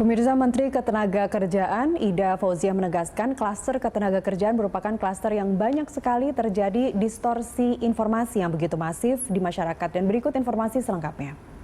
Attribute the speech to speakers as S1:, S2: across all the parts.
S1: Pemirsa Menteri Ketenagakerjaan Ida Fauzia menegaskan klaster ketenagakerjaan merupakan klaster yang banyak sekali terjadi distorsi informasi yang begitu masif di masyarakat. Dan berikut informasi selengkapnya.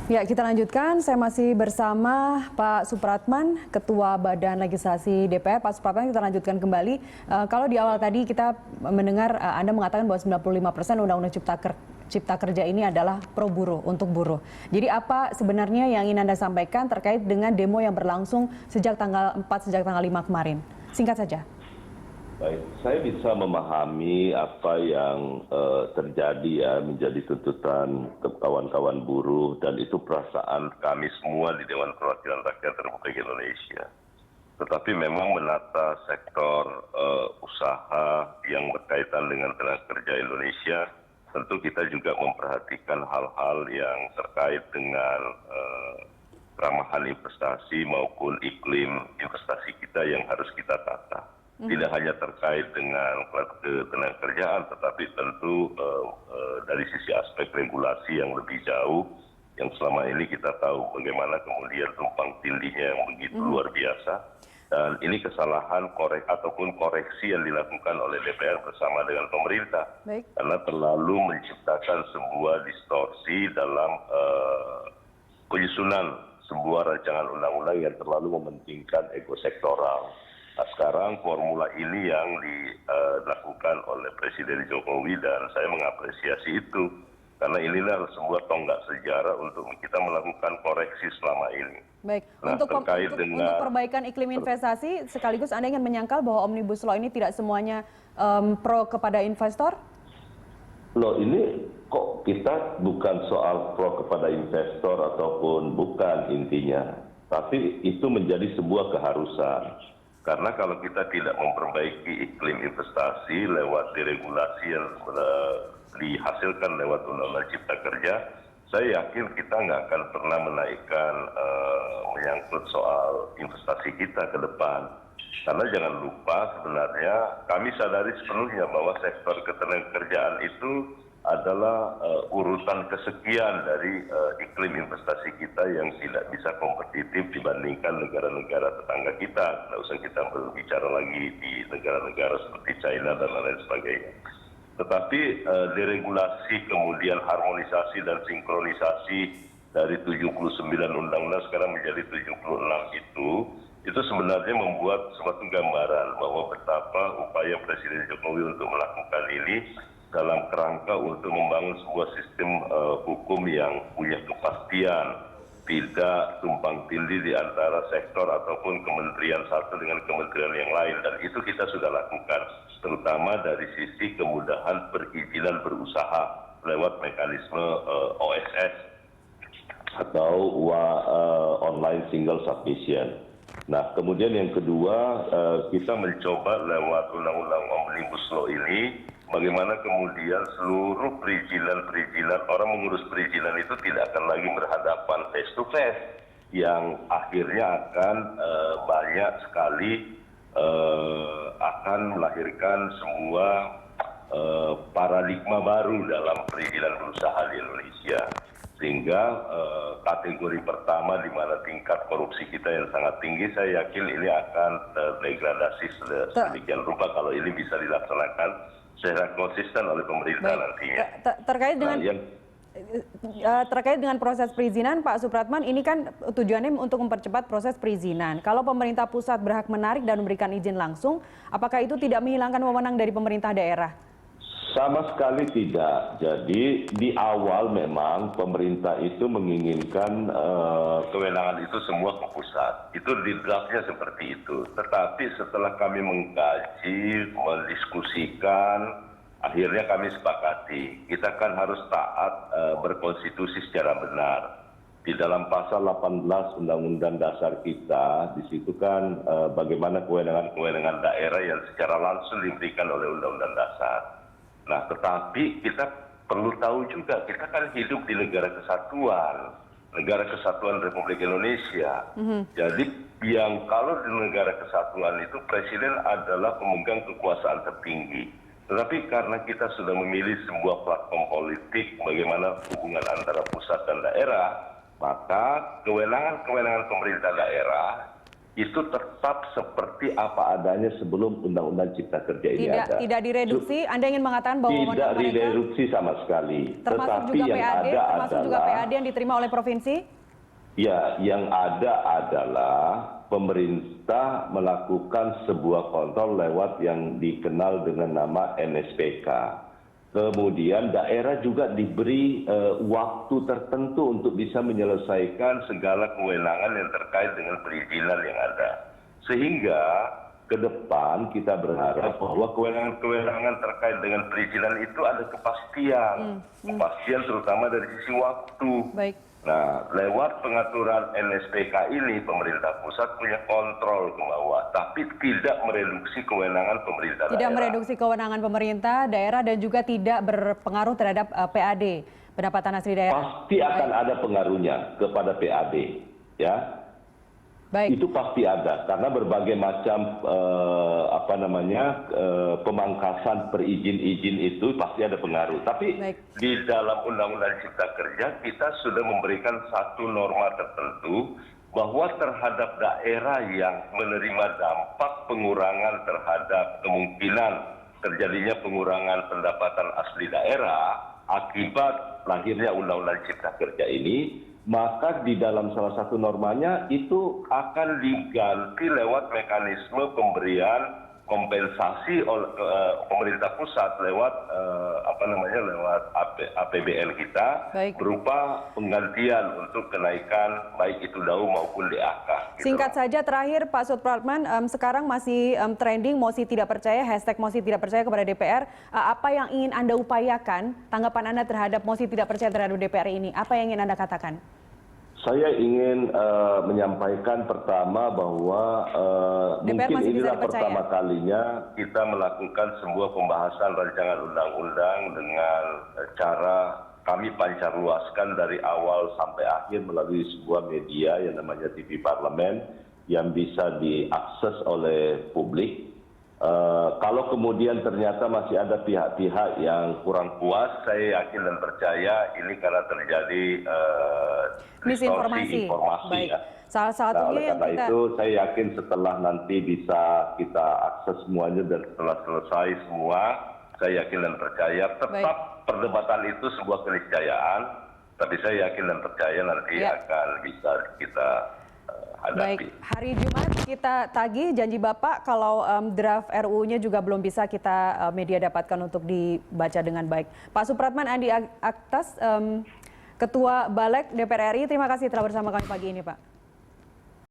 S1: Ya, kita lanjutkan. Saya masih bersama Pak Supratman, Ketua Badan Legislasi DPR. Pak Supratman, kita lanjutkan kembali. Kalau di awal tadi kita mendengar Anda mengatakan bahwa 95% Undang-Undang Cipta Kerja ini adalah pro buruh, untuk buruh. Jadi apa sebenarnya yang ingin Anda sampaikan terkait dengan demo yang berlangsung sejak tanggal 4, sejak tanggal 5 kemarin? Singkat saja.
S2: Baik, saya bisa memahami apa yang terjadi ya, menjadi tuntutan kawan-kawan buruh, dan itu perasaan kami semua di Dewan Perwakilan Rakyat Republik Indonesia. Tetapi memang menata sektor usaha yang berkaitan dengan tenaga kerja Indonesia, tentu kita juga memperhatikan hal-hal yang terkait dengan keramahan investasi maupun iklim investasi kita yang harus kita tata. Tidak hanya terkait dengan ketenagakerjaan, tetapi tentu dari sisi aspek regulasi yang lebih jauh, yang selama ini kita tahu bagaimana kemudian tumpang tindihnya yang begitu luar biasa. Dan ini kesalahan ataupun koreksi yang dilakukan oleh DPR bersama dengan pemerintah. Baik. Karena terlalu menciptakan sebuah distorsi dalam penyusunan sebuah rancangan undang-undang yang terlalu mementingkan ego sektoral. Nah, sekarang formula ini yang dilakukan oleh Presiden Jokowi, dan saya mengapresiasi itu. Karena inilah sebuah tonggak sejarah untuk kita melakukan koreksi selama ini.
S1: Baik,
S2: nah,
S1: untuk perbaikan iklim investasi, sekaligus Anda ingin menyangkal bahwa Omnibus Law ini tidak semuanya pro kepada investor?
S2: Loh, ini kok kita bukan soal pro kepada investor ataupun bukan intinya. Tapi itu menjadi sebuah keharusan. Karena kalau kita tidak memperbaiki iklim investasi lewat deregulasi yang dihasilkan lewat Undang-Undang Cipta Kerja, saya yakin kita nggak akan pernah menaikkan menyangkut soal investasi kita ke depan. Karena jangan lupa sebenarnya kami sadari sepenuhnya bahwa sektor ketenagakerjaan itu adalah urutan kesekian dari iklim investasi kita yang tidak bisa kompetitif dibandingkan negara-negara tetangga kita. Tidak usah kita berbicara lagi di negara-negara seperti China dan lain sebagainya. Tetapi deregulasi kemudian harmonisasi dan sinkronisasi dari 79 undang-undang sekarang menjadi 76 itu sebenarnya membuat suatu gambaran bahwa betapa upaya Presiden Jokowi untuk melakukan ini dalam kerangka untuk membangun sebuah sistem hukum yang punya kepastian, tidak tumpang tindih di antara sektor ataupun kementerian satu dengan kementerian yang lain, dan itu kita sudah lakukan, terutama dari sisi kemudahan perizinan berusaha lewat mekanisme OSS atau online single submission. Nah, kemudian yang kedua, kita mencoba lewat undang-undang Omnibus Law ini, bagaimana kemudian seluruh perizinan, orang mengurus perizinan itu tidak akan lagi berhadapan face to face, yang akhirnya akan banyak sekali akan melahirkan semua paradigma baru dalam perizinan berusaha di Indonesia. Sehingga kategori pertama di mana tingkat korupsi kita yang sangat tinggi, saya yakin ini akan terdegradasi sedemikian rupa kalau ini bisa dilaksanakan secara konsisten oleh pemerintah nantinya.
S1: Terkait dengan proses perizinan, Pak Supratman, ini kan tujuannya untuk mempercepat proses perizinan. Kalau pemerintah pusat berhak menarik dan memberikan izin langsung, apakah itu tidak menghilangkan wewenang dari pemerintah daerah?
S2: Sama sekali tidak. Jadi di awal memang pemerintah itu menginginkan kewenangan itu semua ke pusat. Itu di draftnya seperti itu. Tetapi setelah kami mengkaji, mendiskusikan, akhirnya kami sepakati. Kita kan harus taat berkonstitusi secara benar. Di dalam pasal 18 Undang-Undang Dasar kita, di situ kan bagaimana kewenangan-kewenangan daerah yang secara langsung diberikan oleh Undang-Undang Dasar. Nah, tetapi kita perlu tahu juga, kita kan hidup di negara kesatuan Republik Indonesia. Jadi yang kalau di negara kesatuan itu Presiden adalah pemegang kekuasaan tertinggi. Tetapi karena kita sudah memilih sebuah platform politik bagaimana hubungan antara pusat dan daerah, maka kewenangan-kewenangan pemerintah daerah itu tetap seperti apa adanya sebelum Undang-Undang Cipta Kerja ini ada.
S1: Tidak direduksi, Anda ingin mengatakan bahwa
S2: tidak direduksi sama sekali.
S1: Termasuk juga PAD, juga PAD yang diterima oleh provinsi?
S2: Ya, yang ada adalah pemerintah melakukan sebuah kontrol lewat yang dikenal dengan nama NSPK. Kemudian daerah juga diberi waktu tertentu untuk bisa menyelesaikan segala kewenangan yang terkait dengan perizinan yang ada. Sehingga ke depan kita berharap bahwa kewenangan-kewenangan terkait dengan perizinan itu ada kepastian. Kepastian terutama dari sisi waktu.
S1: Baik.
S2: Nah, lewat pengaturan NSPK ini, pemerintah pusat punya kontrol ke bawah, tapi tidak mereduksi kewenangan pemerintah daerah.
S1: Tidak mereduksi kewenangan pemerintah daerah dan juga tidak berpengaruh terhadap PAD, pendapatan asli daerah.
S2: Pasti akan ada pengaruhnya kepada PAD, ya.
S1: Baik.
S2: Itu pasti ada, karena berbagai macam pemangkasan berizin-izin itu pasti ada pengaruh. Tapi di dalam Undang-Undang Cipta Kerja kita sudah memberikan satu norma tertentu bahwa terhadap daerah yang menerima dampak pengurangan terhadap kemungkinan terjadinya pengurangan pendapatan asli daerah akibat lahirnya Undang-Undang Cipta Kerja ini, maka di dalam salah satu normanya itu akan diganti lewat mekanisme pemberian kompensasi oleh pemerintah pusat lewat lewat APBN kita. Baik. Berupa penggantian untuk kenaikan baik itu DAU maupun DAK. Gitu.
S1: Singkat saja terakhir Pak Supratman, sekarang masih trending mosi tidak percaya, hashtag mosi tidak percaya kepada DPR. Apa yang ingin Anda upayakan, tanggapan Anda terhadap mosi tidak percaya terhadap DPR ini? Apa yang ingin Anda katakan?
S2: Saya ingin menyampaikan pertama bahwa mungkin inilah pertama kalinya kita melakukan sebuah pembahasan rancangan undang-undang dengan cara kami pancarluaskan dari awal sampai akhir melalui sebuah media yang namanya TV Parlemen yang bisa diakses oleh publik. Kalau kemudian ternyata masih ada pihak-pihak yang kurang puas, saya yakin dan percaya ini karena terjadi distorsi informasi.
S1: Baik.
S2: Ya.
S1: Salah satunya
S2: oleh karena itu saya yakin setelah nanti bisa kita akses semuanya dan setelah selesai semua, saya yakin dan percaya tetap perdebatan itu sebuah keniscayaan, tapi saya yakin dan percaya nanti akan bisa kita hadapi.
S1: Baik, hari Jumat kita tagih janji Bapak kalau draft RUU-nya juga belum bisa kita media dapatkan untuk dibaca dengan baik. Pak Supratman Andi Aktas, Ketua Balek DPR RI, terima kasih telah bersama kami pagi ini, Pak.